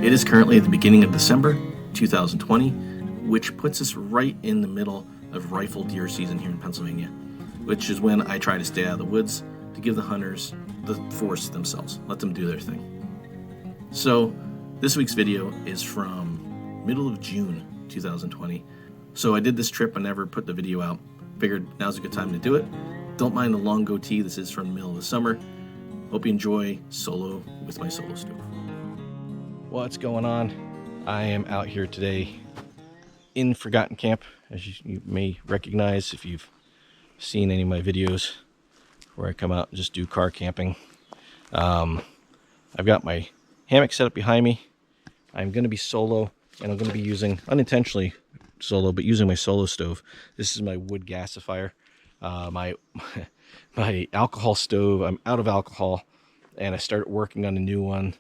It is currently the beginning of December 2020, which puts us right in the middle of rifle deer season here in Pennsylvania, which is when I try to stay out of the woods to give the hunters the forest themselves, let them do their thing. So this week's video is from middle of June 2020. So I did this trip, I never put the video out. Figured now's a good time to do it. Don't mind the long goatee, this is from the middle of the summer. Hope you enjoy Solo with my Solo Stove. What's going on? I am out here today in Forgotten Camp, as you may recognize if you've seen any of my videos where I come out and just do car camping. I've got my hammock set up behind me. I'm going to be solo, and I'm going to be using, unintentionally solo, but using my Solo Stove. This is my wood gasifier. My alcohol stove, I'm out of alcohol, and I started working on a new one,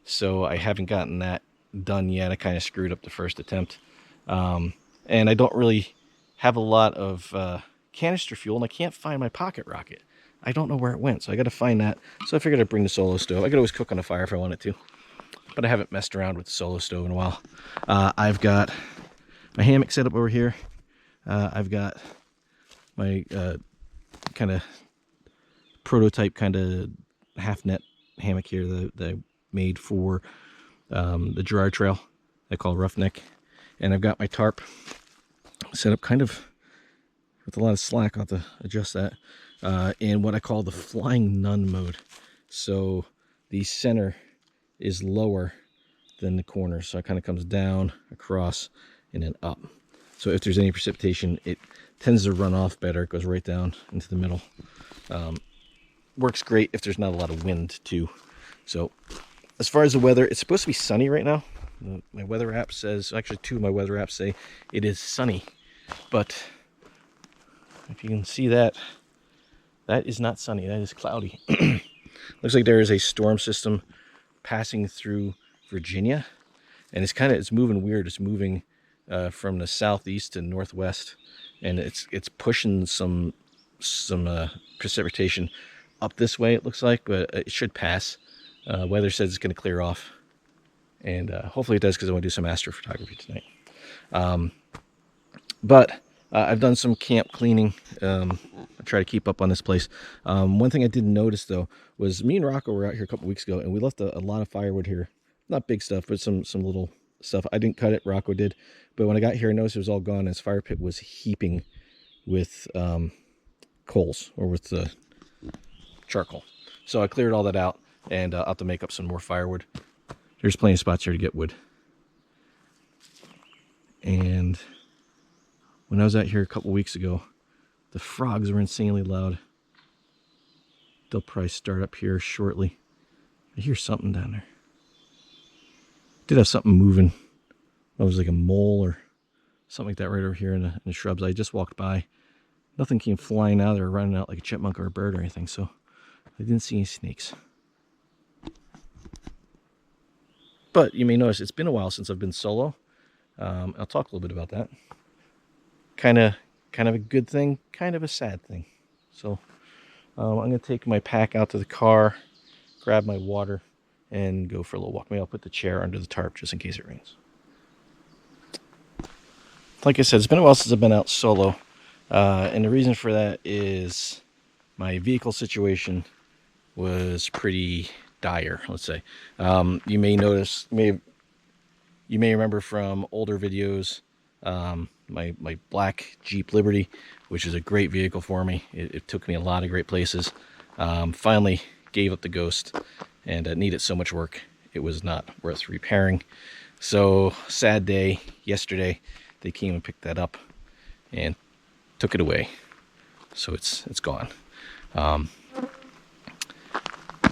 so I haven't gotten that done yet. I kind of screwed up the first attempt. And I don't really have a lot of canister fuel, and I can't find my pocket rocket. I don't know where it went, so I got to find that. So I figured I'd bring the Solo Stove. I could always cook on a fire if I wanted to, but I haven't messed around with the Solo Stove in a while. I've got my hammock set up over here. I've got my kind of prototype kind of half net hammock here that I made for the Girard Trail I call Roughneck. And I've got my tarp set up kind of with a lot of slack. I'll have to adjust that in what I call the Flying Nun mode. So the center is lower than the corner, so it kind of comes down, across, and then up. So if there's any precipitation, it tends to run off better. It goes right down into the middle. Works great if there's not a lot of wind too. So as far as the weather, it's supposed to be sunny right now. My weather app says, actually two of my weather apps say it is sunny, but if you can see that, that is not sunny, that is cloudy. Looks like there is a storm system passing through Virginia, and it's moving weird. It's moving from the southeast to northwest, and it's pushing some precipitation up this way, it looks like, but it should pass. Weather says it's going to clear off, and hopefully it does, because I want to do some astrophotography tonight. But I've done some camp cleaning. I try to keep up on this place. One thing I didn't notice though was me and Rocco were out here a couple weeks ago, and we left a lot of firewood here. Not big stuff, but some little stuff. I didn't cut it, Rocco did. But when I got here, I noticed it was all gone, and his fire pit was heaping with coals, or with the charcoal. So I cleared all that out, and I'll have to make up some more firewood. There's plenty of spots here to get wood. And when I was out here a couple weeks ago, the frogs were insanely loud. They'll probably start up here shortly. I hear something down there. Did have something moving. It was like a mole or something like that right over here in the shrubs. I just walked by. Nothing came flying out or running out like a chipmunk or a bird or anything, so I didn't see any snakes. But you may notice it's been a while since I've been solo. I'll talk a little bit about that. Kind of a good thing, kind of a sad thing. So I'm going to take my pack out to the car, grab my water, and go for a little walk. Maybe I'll put the chair under the tarp just in case it rains. Like I said, it's been a while since I've been out solo. And the reason for that is my vehicle situation was pretty dire, let's say. You may notice, you may remember from older videos, my black Jeep Liberty, which is a great vehicle for me. It took me a lot of great places. Finally gave up the ghost, and it needed so much work it was not worth repairing. So sad day yesterday, they came and picked that up and took it away. So it's gone.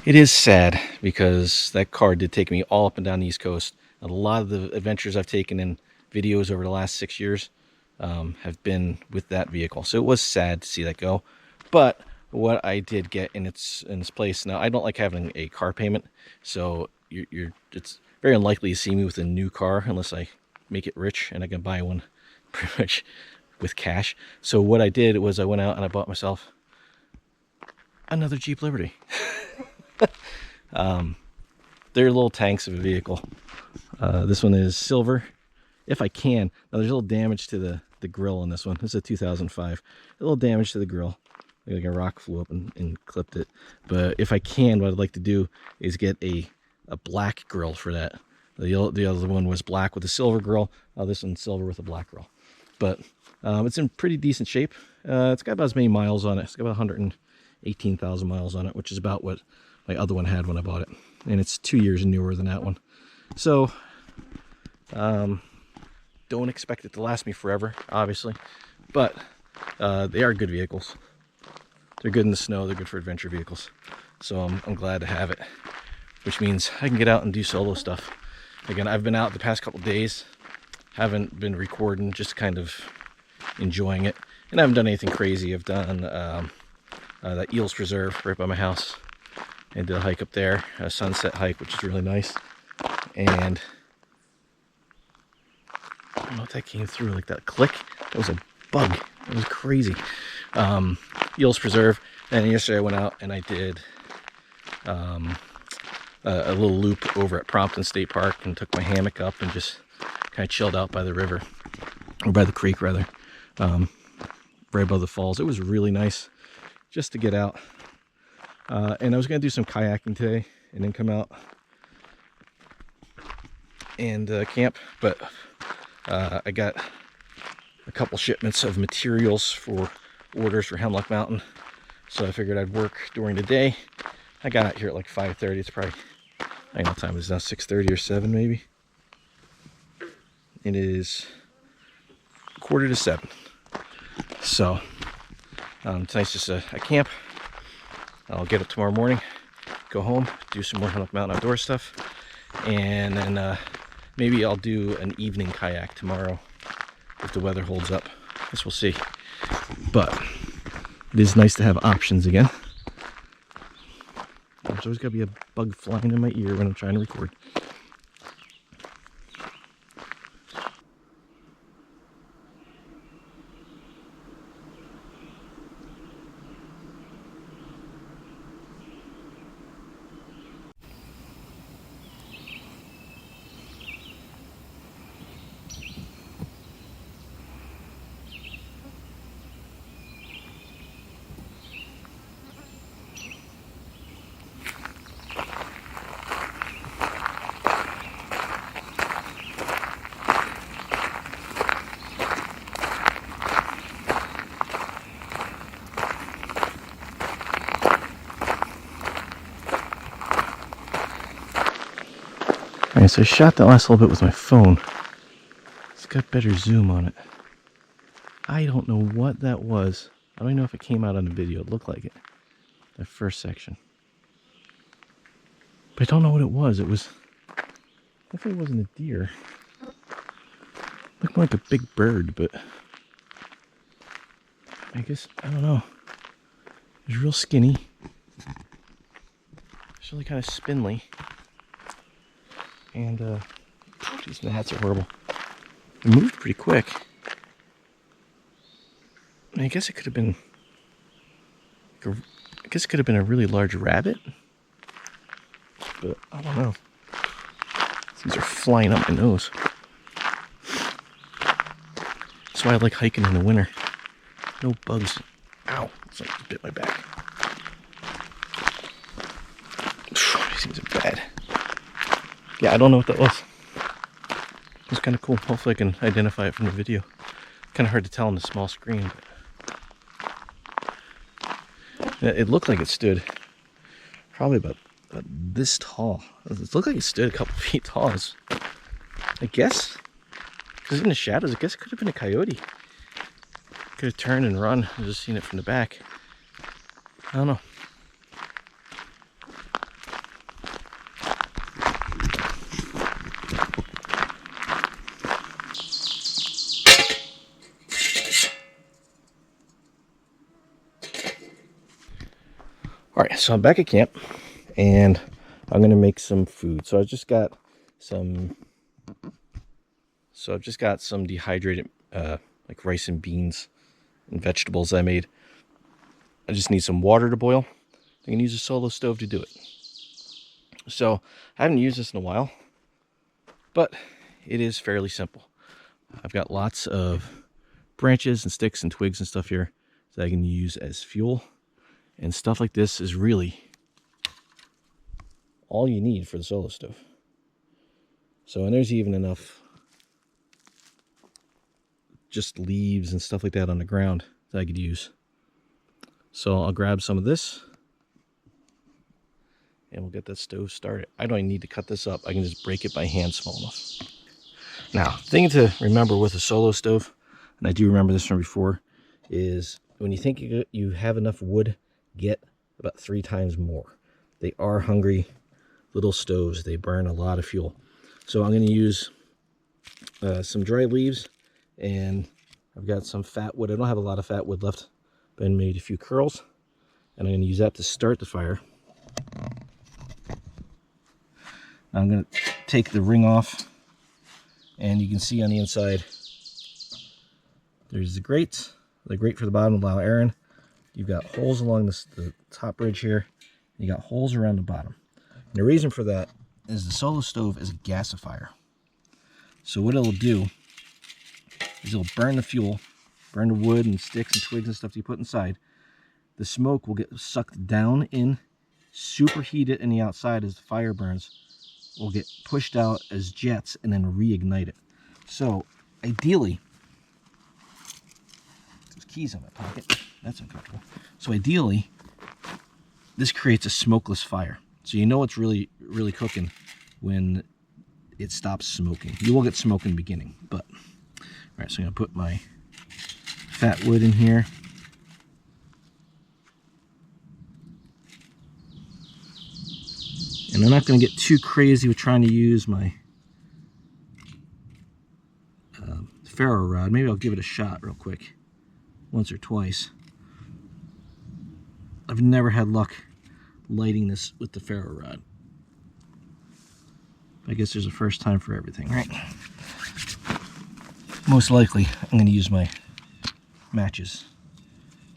It is sad, because that car did take me all up and down the East Coast. A lot of the adventures I've taken in videos over the last 6 years have been with that vehicle. So it was sad to see that go. But what I did get in its place, now I don't like having a car payment, so it's very unlikely to see me with a new car unless I make it rich and I can buy one pretty much with cash. So what I did was I went out and I bought myself another Jeep Liberty. They're little tanks of a vehicle. This one is silver, if I can. Now there's a little damage to the grill on this one. This is a 2005. A little damage to the grill. Like a rock flew up and clipped it. But if I can, what I'd like to do is get a black grill for that. The other one was black with a silver grill. This one's silver with a black grill. But it's in pretty decent shape. It's got about as many miles on it. It's got about 118,000 miles on it, which is about what my other one had when I bought it. And it's 2 years newer than that one. So, don't expect it to last me forever, obviously. But they are good vehicles. They're good in the snow. They're good for adventure vehicles. So I'm glad to have it, which means I can get out and do solo stuff. Again, I've been out the past couple days. Haven't been recording, just kind of enjoying it. And I haven't done anything crazy. I've done that Eels Preserve right by my house. And did a hike up there, a sunset hike, which is really nice. And I don't know if that came through, like that click. That was a bug. It was crazy. Eels Preserve. And yesterday I went out and I did a little loop over at Prompton State Park and took my hammock up and just kind of chilled out by the river, or by the creek rather, right above the falls. It was really nice just to get out. And I was going to do some kayaking today and then come out and camp, but I got a couple shipments of materials for orders for Hemlock Mountain, so I figured I'd work during the day. I got out here at like 5:30. It's probably, I don't know what time it is now, 6:30 or 7 maybe. It is 6:45. So tonight's just a camp. I'll get up tomorrow morning, go home, do some more Hemlock Mountain outdoor stuff, and then maybe I'll do an evening kayak tomorrow if the weather holds up. I guess we'll see. But it is nice to have options again. There's always got to be a bug flying in my ear when I'm trying to record. Alright, so I shot that last little bit with my phone. It's got better zoom on it. I don't know what that was. I don't even know if it came out on the video. It looked like it. That first section. But I don't know what it was. It was... definitely wasn't a deer. It looked more like a big bird, but... I guess, I don't know. It was real skinny. It's really kind of spindly. And, geez, the hats are horrible. It moved pretty quick. I guess it could have been... I guess it could have been a really large rabbit. But, I don't know. These are flying up my nose. That's why I like hiking in the winter. No bugs. Ow. It's like it bit my back. These things are bad. Yeah, I don't know what that was. It was kind of cool. Hopefully I can identify it from the video. Kind of hard to tell on the small screen. But it looked like it stood probably about this tall. It looked like it stood a couple feet tall. I guess, because in the shadows, I guess it could have been a coyote. Could have turned and run. I've just seen it from the back. I don't know. Alright, so I'm back at camp and I'm gonna make some food. So I've just got some dehydrated like rice and beans and vegetables I made. I just need some water to boil. I can use a solo stove to do it. So I haven't used this in a while. but it is fairly simple. I've got lots of branches and sticks and twigs and stuff here that I can use as fuel, and stuff like this is really all you need for the solo stove. So, and there's even enough just leaves and stuff like that on the ground that I could use. So I'll grab some of this and we'll get that stove started. I don't even need to cut this up. I can just break it by hand small enough. Now, thing to remember with a solo stove, and I do remember this from before, is when you think you have enough wood, get about 3 times more. They are hungry little stoves. They burn a lot of fuel. So I'm going to use some dry leaves, and I've got some fat wood. I don't have a lot of fat wood left, but I made a few curls, and I'm going to use that to start the fire. Now I'm going to take the ring off, and you can see on the inside there's the grate for the bottom to allow air in. You've got holes along the top ridge here, and you got holes around the bottom. And the reason for that is the solo stove is a gasifier. So what it'll do is it'll burn the fuel, burn the wood and sticks and twigs and stuff that you put inside. The smoke will get sucked down in, superheated in the outside as the fire burns, will get pushed out as jets and then reignite it. So ideally, there's keys in my pocket. That's uncomfortable. So ideally, this creates a smokeless fire. So you know it's really, really cooking when it stops smoking. You will get smoke in the beginning, but all right. So I'm gonna put my fat wood in here. And I'm not going to get too crazy with trying to use my ferro rod. Maybe I'll give it a shot real quick, once or twice. I've never had luck lighting this with the ferro rod. I guess there's a first time for everything, right? Most likely, I'm going to use my matches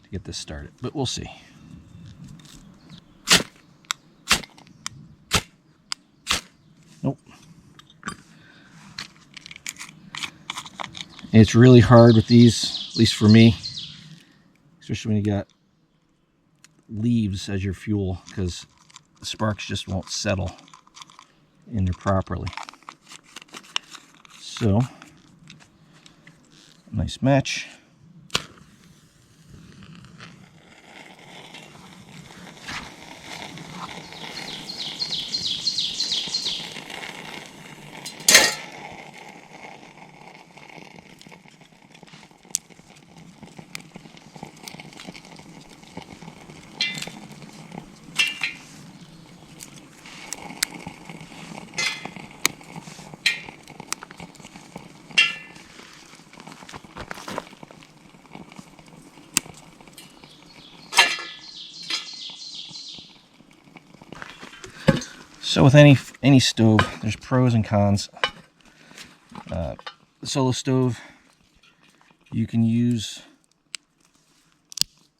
to get this started, but we'll see. Nope. And it's really hard with these, at least for me, especially when you got leaves as your fuel, because the sparks just won't settle in there properly. So, nice match. So with any stove, there's pros and cons. The solo stove, you can use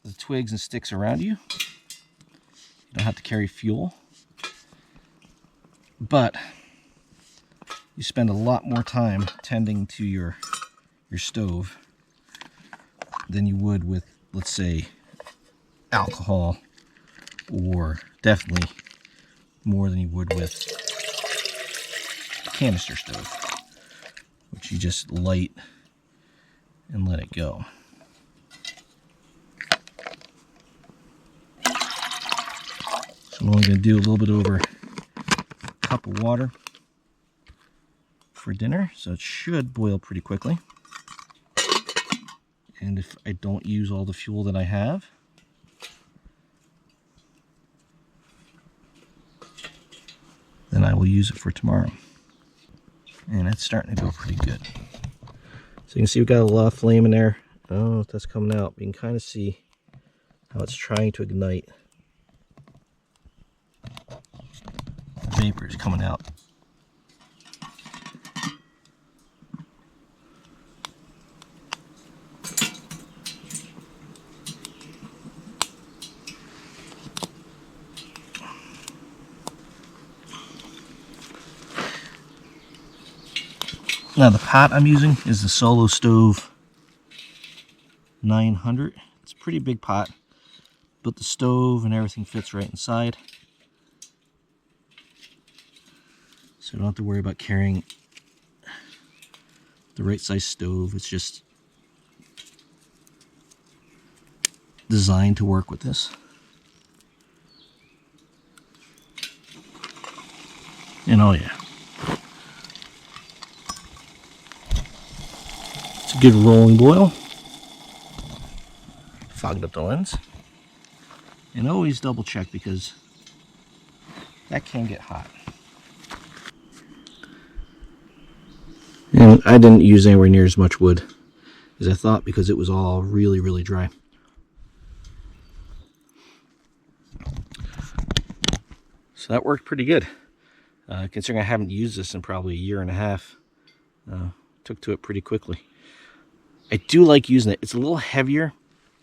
the twigs and sticks around you. You don't have to carry fuel. But you spend a lot more time tending to your stove than you would with, let's say, alcohol, or definitely more than you would with a canister stove, which you just light and let it go. So I'm only going to do a little bit over a cup of water for dinner, so it should boil pretty quickly. And if I don't use all the fuel that I have, then I will use it for tomorrow. And it's starting to go pretty good. So you can see we've got a lot of flame in there. I don't know if that's coming out, but you can kind of see how it's trying to ignite. The vapor is coming out. Now the pot I'm using is the Solo Stove 900. It's a pretty big pot, but the stove and everything fits right inside. So I don't have to worry about carrying the right size stove. It's just designed to work with this. And oh yeah, it's a good rolling boil. Fogged up the lens. And always double check because that can get hot. And I didn't use anywhere near as much wood as I thought because it was all really, really dry. So that worked pretty good. Considering I haven't used this in probably a year and a half. Took to it pretty quickly. I do like using it. It's a little heavier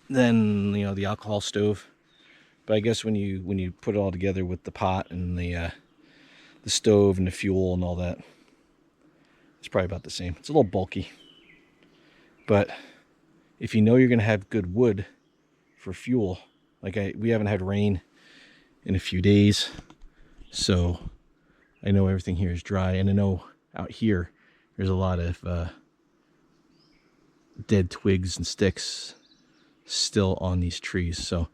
than, you know, the alcohol stove. But I guess when you put it all together with the pot and the stove and the fuel and all that, it's probably about the same. It's a little bulky. But if you know you're going to have good wood for fuel, like we haven't had rain in a few days, so I know everything here is dry, and I know out here there's a lot of dead twigs and sticks still on these trees. So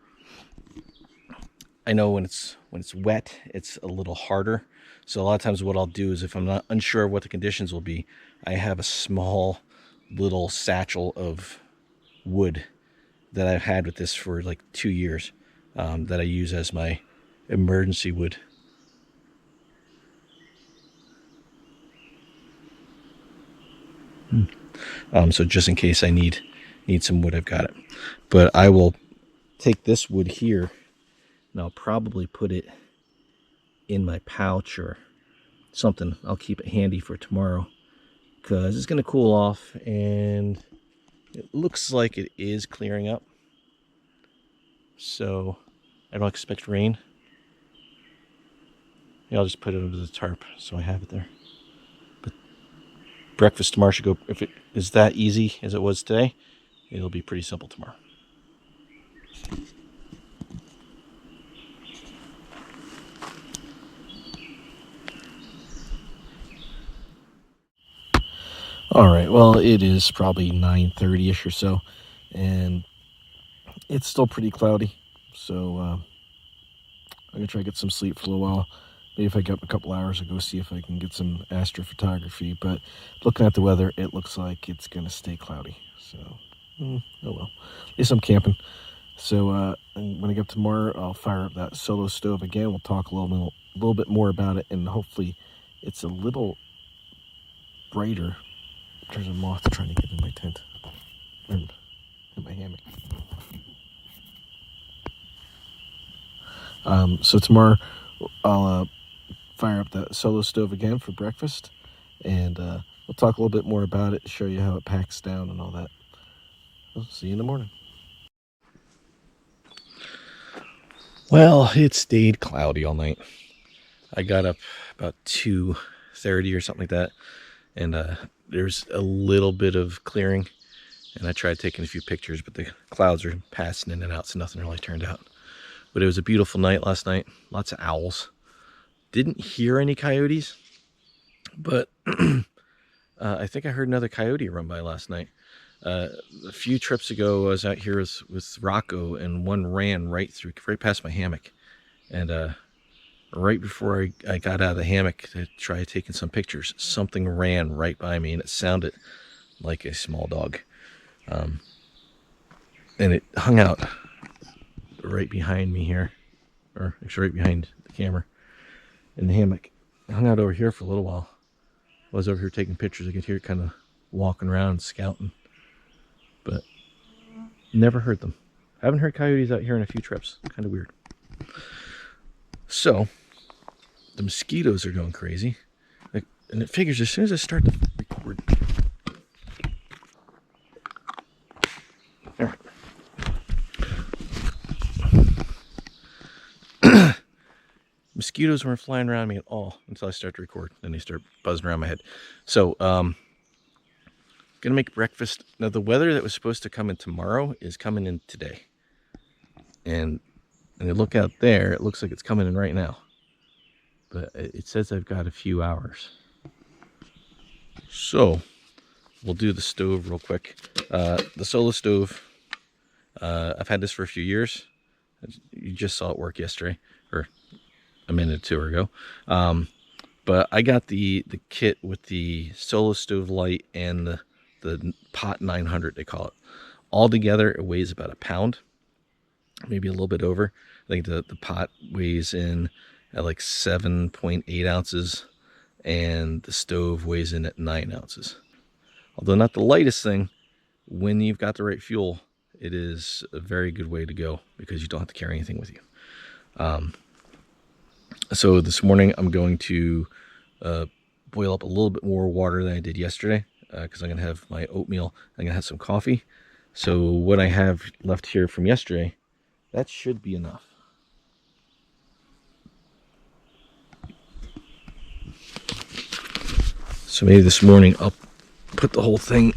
I know when it's wet, it's a little harder. So a lot of times what I'll do is, if I'm not unsure of what the conditions will be, I have a small little satchel of wood that I've had with this for like 2 years, that I use as my emergency wood. So just in case I need some wood, I've got it. But I will take this wood here and I'll probably put it in my pouch or something. I'll keep it handy for tomorrow because it's going to cool off, and it looks like it is clearing up. So I don't expect rain. Yeah, I'll just put it under the tarp so I have it there. But breakfast tomorrow should go, if it is that easy as it was today, it'll be pretty simple tomorrow. All right, well, it is probably 9:30ish or so, and it's still pretty cloudy. So I'm gonna try to get some sleep for a little while. Maybe if I get up a couple hours, I'll go see if I can get some astrophotography. But looking at the weather, it looks like it's gonna stay cloudy. So, oh well. At least I'm camping. So when I get up tomorrow, I'll fire up that Solo Stove again. We'll talk a little bit more about it, and hopefully it's a little brighter. There's a moth trying to get in my tent, in my hammock. So tomorrow I'll fire up that Solo Stove again for breakfast, and we'll talk a little bit more about it, show you how it packs down and all that. I'll see you in the morning. Well, it stayed cloudy all night. I got up about 2:30 or something like that, and there's a little bit of clearing, and I tried taking a few pictures, but the clouds are passing in and out, so nothing really turned out. But it was a beautiful night last night. Lots of owls. Didn't hear any coyotes, but I think I heard another coyote run by last night. A few trips ago, I was out here with Rocco, and one ran right past my hammock. And right before I got out of the hammock to try taking some pictures, something ran right by me, and it sounded like a small dog. And it hung out right behind me here, or actually right behind the camera in the hammock. It hung out over here for a little while. I was over here taking pictures. I could hear it kind of walking around, scouting, but never heard them. I haven't heard coyotes out here in a few trips. Kind of weird. So the mosquitoes are going crazy, and it figures as soon as I start to record, there. Mosquitoes weren't flying around me at all until I start to record. Then they start buzzing around my head. So Gonna make breakfast. Now the weather that was supposed to come in tomorrow is coming in today. And when you look out there, it looks like it's coming in right now. But it says I've got a few hours. So we'll do the stove real quick. The Solo stove, I've had this for a few years. You just saw it work yesterday, or a minute or two ago. But I got the kit with the Solo stove light and the Pot 900, they call it. All together, it weighs about a pound, maybe a little bit over. I think the pot weighs in at like 7.8 ounces, and the stove weighs in at 9 ounces. Although not the lightest thing, when you've got the right fuel, it is a very good way to go because you don't have to carry anything with you. So this morning I'm going to boil up a little bit more water than I did yesterday because I'm going to have my oatmeal. I'm going to have some coffee. So what I have left here from yesterday, that should be enough. So maybe this morning I'll put the whole thing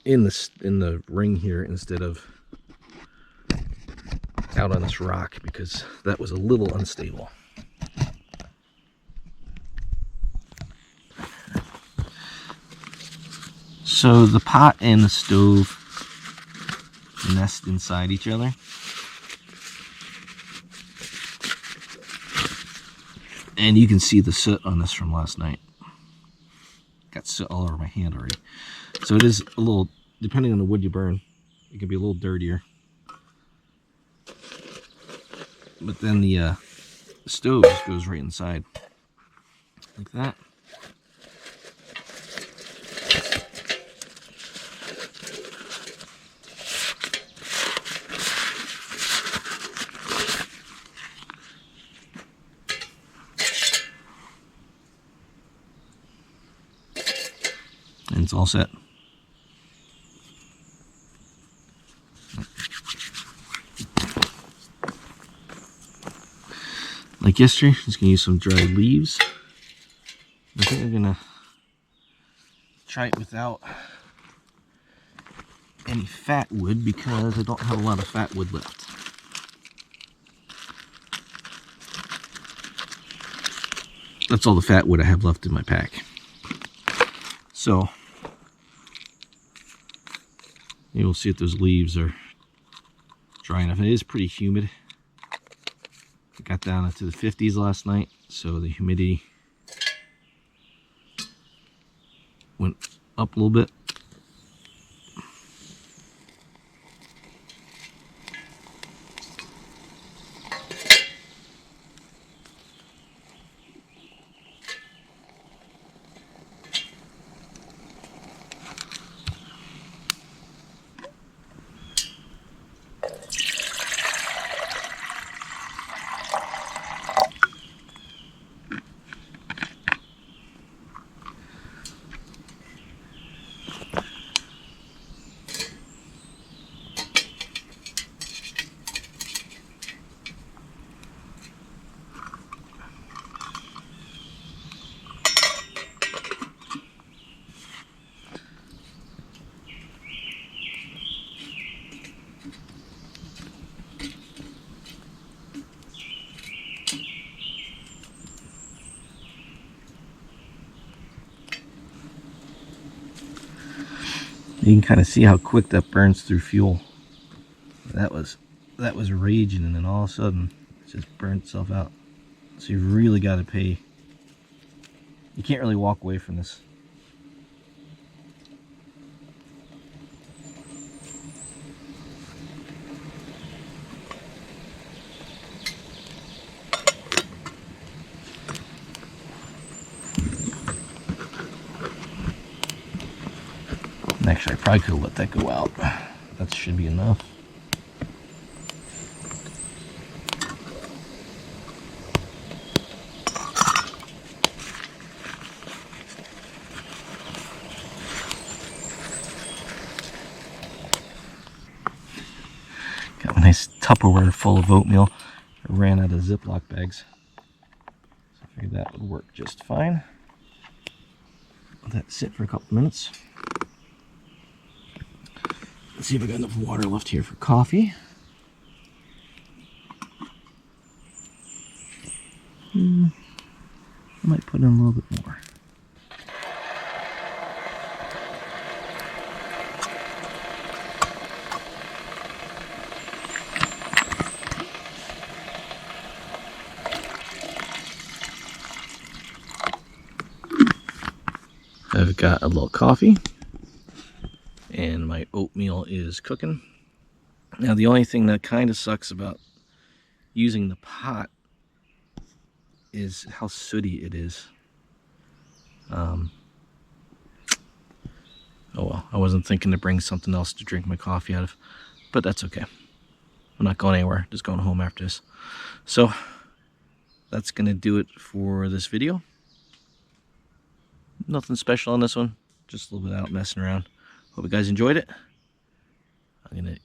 in the ring here instead of out on this rock because that was a little unstable. So the pot and the stove nest inside each other. And you can see the soot on this from last night. Got soot all over my hand already. So it is a little, depending on the wood you burn, it can be a little dirtier. But then the stove just goes right inside, like that. And it's all set. Like yesterday, I'm just gonna use some dried leaves. I think I'm gonna try it without any fat wood because I don't have a lot of fat wood left. That's all the fat wood I have left in my pack. So you'll see if those leaves are dry enough. It is pretty humid. It got down into the 50s last night, so the humidity went up a little bit. You can kind of see how quick that burns through fuel. That was raging, and then all of a sudden it just burned itself out. So you really got to pay. You can't really walk away from this. Actually, I probably could have let that go out. That should be enough. Got a nice Tupperware full of oatmeal. I ran out of Ziploc bags, so I figured that would work just fine. Let that sit for a couple minutes. Let's see if I got enough water left here for coffee. I might put in a little bit more. I've got a little coffee, and my oatmeal is cooking. Now, the only thing that kind of sucks about using the pot is how sooty it is. Oh well, I wasn't thinking to bring something else to drink my coffee out of, but that's okay. I'm not going anywhere, just going home after this. So that's gonna do it for this video. Nothing special on this one, just a little bit out messing around. Hope you guys enjoyed it. I'm gonna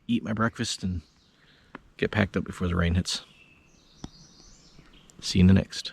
eat my breakfast and get packed up before the rain hits. See you in the next.